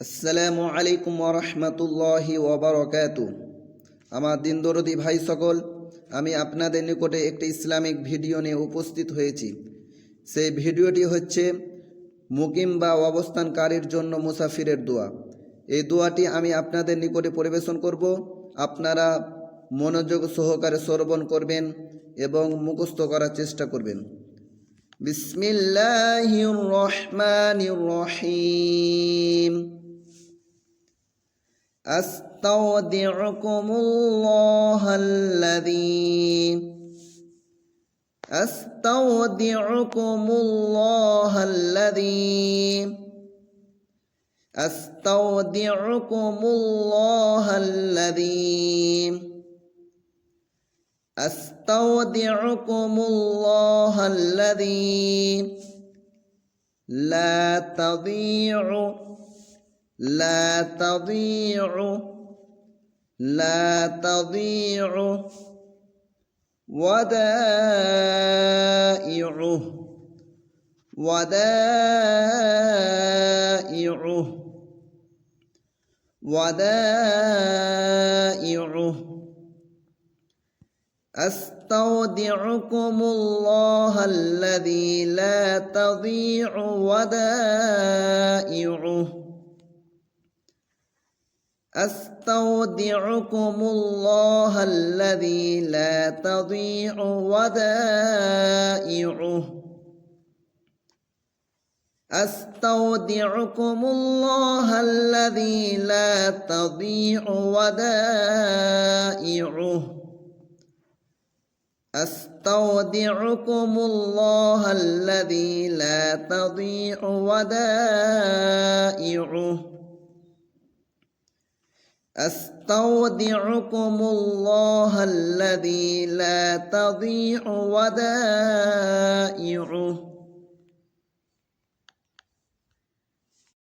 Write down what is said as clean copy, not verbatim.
আসসালামু আলাইকুম ওয়া রাহমাতুল্লাহি ওয়া বারাকাতুহু। আমার দিন দরদি ভাই সকল, আমি আপনাদের নিকটে একটি ইসলামিক ভিডিও নিয়ে উপস্থিত হয়েছি। সেই ভিডিওটি হচ্ছে মুকিম বা অবস্থানকারীর জন্য মুসাফিরের দোয়া। এই দোয়াটি আমি আপনাদের নিকটে পরিবেশন করব। আপনারা মনোযোগ সহকারে শ্রবণ করবেন এবং মুখস্থ করার চেষ্টা করবেন। বিসমিল্লাহির রহমানির রহিম। أستودعكم الله الذي أستودعكم الله الذي أستودعكم الله الذي أستودعكم الله الذي لا تضيع ودائعه أستودعكم الله الذي لا تضيع ودائعه أستودعكم الله الذي لا تضيع ودائعه أستودعكم الله الذي لا تضيع ودائعه أستودعكم الله الذي لا تضيع ودائعه أستودعكم الله الذي لا تضيع ودائعه